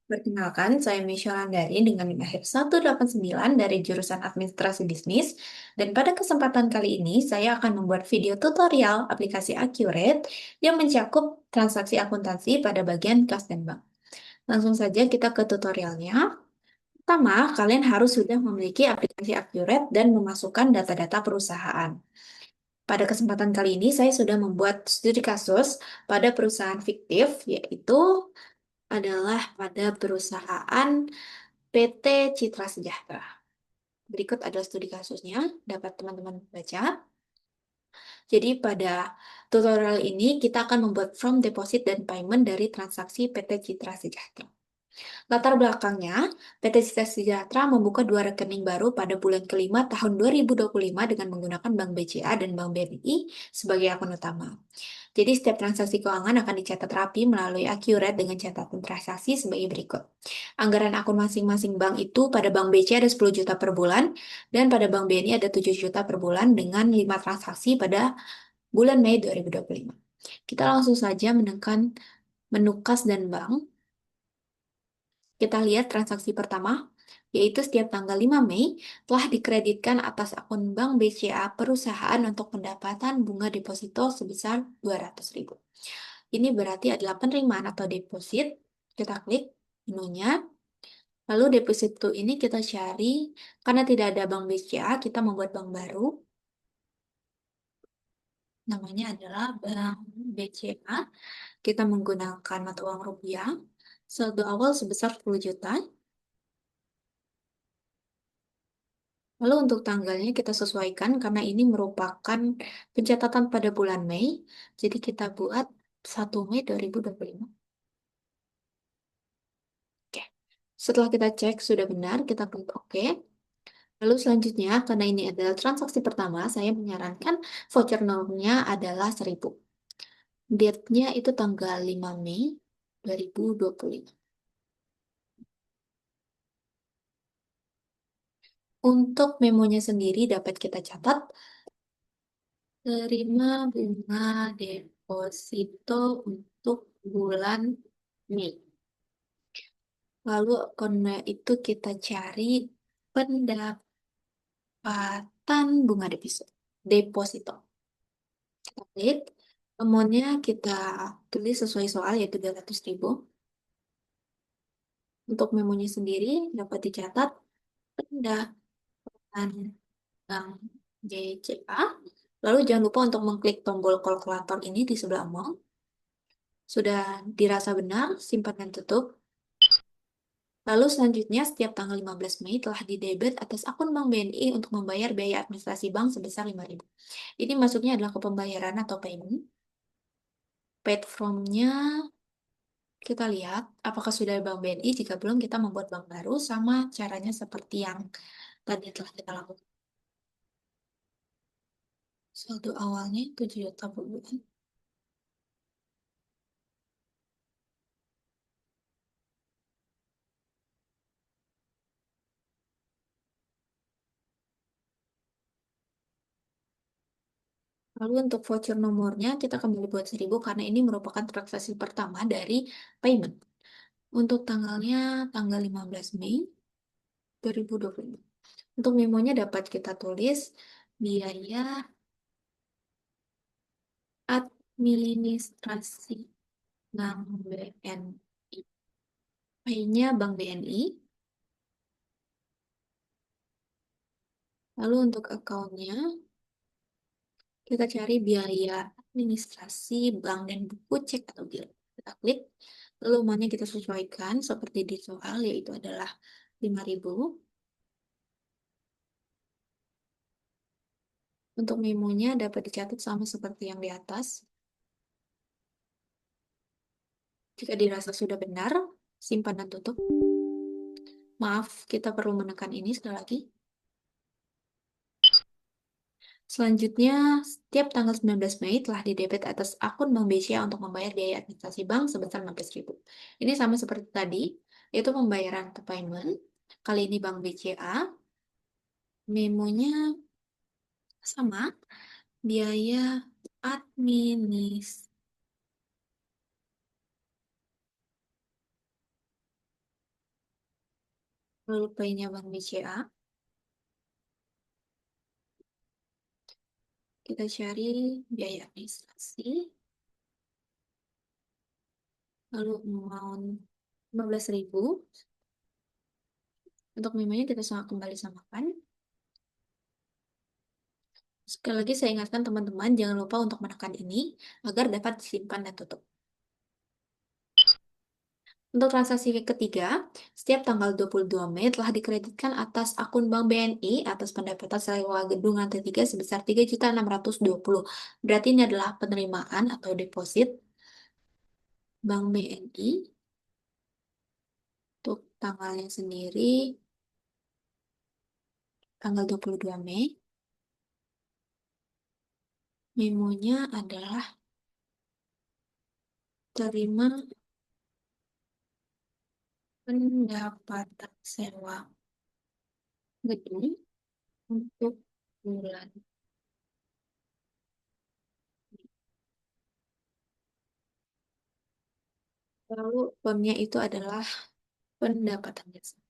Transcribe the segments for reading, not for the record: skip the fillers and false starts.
Perkenalkan, saya Michelle Andari dengan NIM akhir 189 dari jurusan Administrasi Bisnis. Dan pada kesempatan kali ini, saya akan membuat video tutorial aplikasi Accurate yang mencakup transaksi akuntansi pada bagian kas dan bank. Langsung saja kita ke tutorialnya. Pertama, kalian harus sudah memiliki aplikasi Accurate dan memasukkan data-data perusahaan. Pada kesempatan kali ini, saya sudah membuat studi kasus pada perusahaan fiktif, yaitu adalah pada perusahaan PT Citra Sejahtera. Berikut adalah studi kasusnya, dapat teman-teman baca. Jadi pada tutorial ini kita akan membuat form deposit dan payment dari transaksi PT Citra Sejahtera. Latar belakangnya, PT Citra Sejahtera membuka dua rekening baru pada bulan kelima tahun 2025 dengan menggunakan Bank BCA dan Bank BNI sebagai akun utama. Jadi setiap transaksi keuangan akan dicatat rapi melalui Accurate dengan catatan transaksi sebagai berikut. Anggaran akun masing-masing bank itu pada Bank BCA ada 10 juta per bulan dan pada Bank BNI ada 7 juta per bulan dengan 5 transaksi pada bulan Mei 2025. Kita langsung saja menekan menu kas dan bank. Kita lihat transaksi pertama, yaitu setiap tanggal 5 Mei telah dikreditkan atas akun Bank BCA perusahaan untuk pendapatan bunga deposito sebesar 200.000. Ini berarti adalah penerimaan atau deposit. Kita klik menunya. Lalu deposito ini kita cari, karena tidak ada Bank BCA, kita membuat bank baru. Namanya adalah Bank BCA. Kita menggunakan mata uang rupiah. Saldo awal sebesar 10 juta. Lalu untuk tanggalnya kita sesuaikan karena ini merupakan pencatatan pada bulan Mei. Jadi kita buat 1 Mei 2025. Oke. Setelah kita cek sudah benar, kita klik OK. Lalu selanjutnya, karena ini adalah transaksi pertama, saya menyarankan voucher normnya adalah 1.000. Date-nya itu tanggal 5 Mei 2025. Untuk memonya sendiri dapat kita catat, terima bunga deposito untuk bulan Mei. Lalu akunnya itu kita cari pendapatan bunga deposito. Kita klik, amount-nya kita tulis sesuai soal yaitu 200.000. Untuk memonya sendiri dapat dicatat pendapatan Bank BCA. Lalu jangan lupa untuk mengklik tombol kalkulator ini di sebelah amount. Sudah dirasa benar, simpan dan tutup. Lalu selanjutnya, setiap tanggal 15 Mei telah didebit atas akun Bank BNI untuk membayar biaya administrasi bank sebesar 5.000. Ini masuknya adalah ke pembayaran atau payment. Paid from-nya kita lihat apakah sudah ada Bank BNI. Jika belum, kita membuat bank baru sama caranya seperti yang tadi telah kita lakukan. Saldo awalnya 7 juta per bulan. Lalu untuk voucher nomornya kita kembali buat 1.000 karena ini merupakan transaksi pertama dari payment. Untuk tanggalnya tanggal 15 Mei 2025. Untuk memonya dapat kita tulis biaya administrasi Bank BNI. Pay-nya Bank BNI. Lalu untuk akunnya kita cari biaya administrasi bank dan buku cek atau bill. Kita klik. Lalu uangnya kita sesuaikan seperti di soal yaitu adalah 5.000. Untuk memonya dapat dicatat sama seperti yang di atas. Jika dirasa sudah benar, simpan dan tutup. Maaf, kita perlu menekan ini sekali lagi. Selanjutnya, setiap tanggal 19 Mei telah didebit atas akun Bank BCA untuk membayar biaya administrasi bank sebesar 15.000. Ini sama seperti tadi, yaitu pembayaran atau payment. Kali ini Bank BCA. Memonya sama, biaya administrasi lalu P-nya Bank BCA. Kita cari biaya administrasi, lalu amount 15.000. Untuk memonya kita sama kembali samakan. Sekali lagi saya ingatkan teman-teman, jangan lupa untuk menekan ini agar dapat disimpan dan tutup. Untuk transaksi ketiga, setiap tanggal 22 Mei telah dikreditkan atas akun Bank BNI atas pendapatan sewa gedung lantai 3 sebesar 3.620. Berarti ini adalah penerimaan atau deposit Bank BNI. Untuk tanggalnya sendiri, tanggal 22 Mei. Memonya adalah terima pendapatan sewa gedung untuk bulan. Lalu bank itu adalah pendapatan biasa.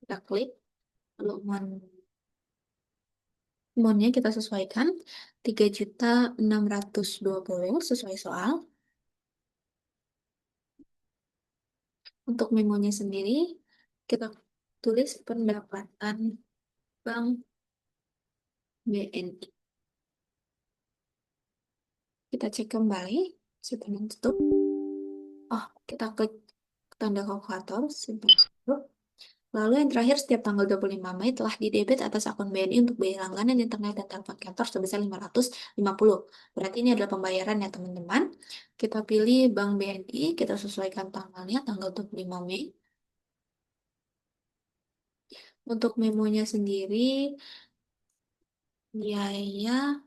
Kita klik, lalu monnya kita sesuaikan 3.620 sesuai soal. Untuk memonya sendiri, kita tulis pendapatan Bank BNI. Kita cek kembali, simpan tutup. Oh, kita klik tanda kalkulator, simpan tutup. Lalu yang terakhir, setiap tanggal 25 Mei telah didebit atas akun BNI untuk biaya langganan internet dan telepon kantor sebesar 550. Berarti ini adalah pembayaran ya teman-teman. Kita pilih Bank BNI, kita sesuaikan tanggalnya, tanggal 25 Mei. Untuk memonya sendiri, biaya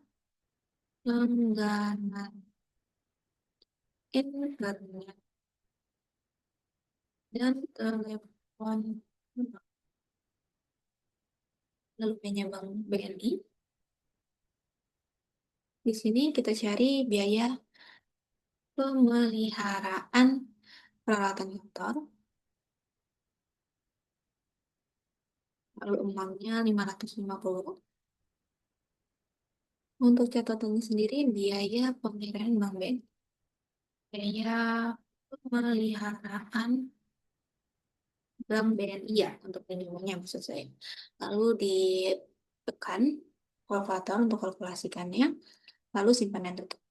langganan internet dan telepon, lalu punya Bank BNI. Di sini kita cari biaya pemeliharaan peralatan kantor, lalu uangnya 550. Untuk catatannya sendiri, biaya pemeliharaan Bank BNI. Biaya pemeliharaan Bank BNI ya, untuk minimumnya maksud saya. Lalu ditekan kalkulator untuk kalkulasikannya, lalu simpan dan tutup.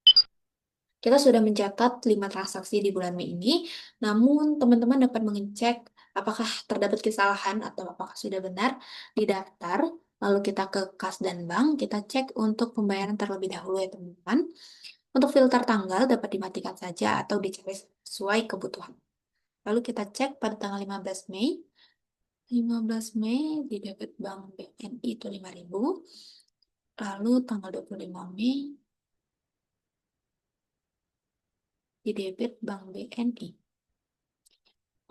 Kita sudah mencatat 5 transaksi di bulan Mei ini, namun teman-teman dapat mengecek apakah terdapat kesalahan atau apakah sudah benar di daftar. Lalu kita ke kas dan bank, kita cek untuk pembayaran terlebih dahulu ya teman-teman. Untuk filter tanggal dapat dimatikan saja atau dicek sesuai kebutuhan. Lalu kita cek pada tanggal 15 Mei. 15 Mei di debit Bank BNI itu 5.000. Lalu tanggal 25 Mei di debit Bank BNI.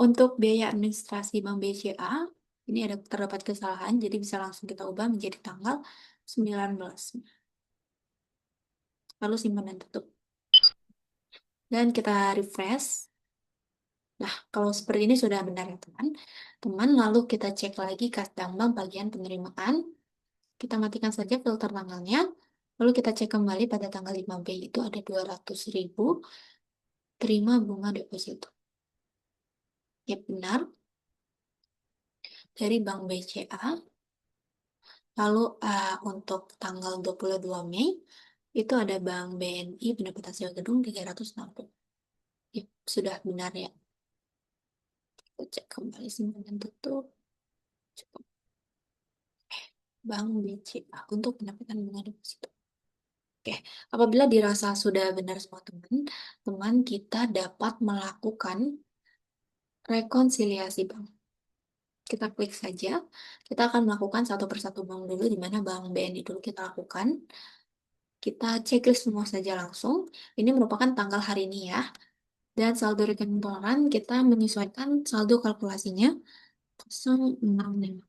Untuk biaya administrasi Bank BCA, ini ada terdapat kesalahan, jadi bisa langsung kita ubah menjadi tanggal 19. Lalu simpan dan tutup. Dan kita refresh. Nah, kalau seperti ini sudah benar ya teman. Teman, lalu kita cek lagi kas bank bagian penerimaan. Kita matikan saja filter tanggalnya. Lalu kita cek kembali pada tanggal 5B itu ada 200.000 terima bunga deposito. Ya benar, dari Bank BCA. Lalu untuk tanggal 22 Mei itu ada Bank BNI pendapatan sewa gedung 360. Ya, sudah benar ya. Kita cek kembali simpan dan tutup. Cukup. Bank BCA untuk pendapatan bunga deposito. Oke, apabila dirasa sudah benar semua teman-teman kita dapat melakukan rekonsiliasi bank. Kita klik saja. Kita akan melakukan satu persatu bank dulu, di mana Bank BNI dulu kita lakukan. Kita checklist semua saja langsung. Ini merupakan tanggal hari ini ya. Dan saldo rekening pengeluaran kita menyesuaikan saldo kalkulasinya 065.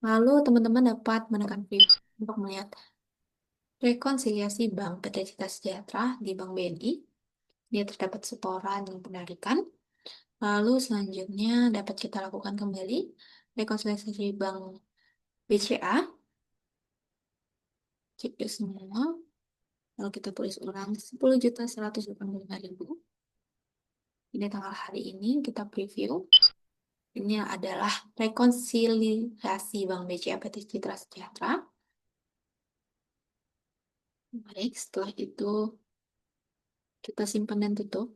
Lalu teman-teman dapat menekan preview untuk melihat rekonsiliasi Bank PT Cita Sejahtera di Bank BNI. Dia terdapat setoran yang penarikan. Lalu selanjutnya dapat kita lakukan kembali rekonsiliasi bank BCA, cek deh semua. Lalu kita tulis ulang 10.185.000. Ini tanggal hari ini, kita preview. Ini adalah rekonsiliasi Bank BCA PT Citra Sejahtera. Baik, setelah itu kita simpan dan tutup.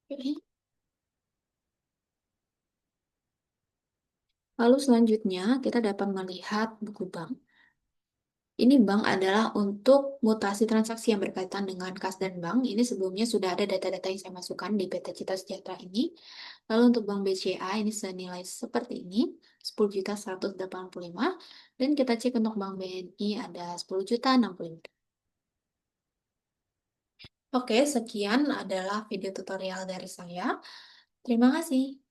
Oke. Lalu selanjutnya kita dapat melihat buku bank. Ini bank adalah untuk mutasi transaksi yang berkaitan dengan kas dan bank. Ini sebelumnya sudah ada data-data yang saya masukkan di PT Citra Sejahtera ini. Lalu untuk Bank BCA ini senilai seperti ini, 10.185. Dan kita cek untuk Bank BNI ada 10.065. Oke, sekian adalah video tutorial dari saya. Terima kasih.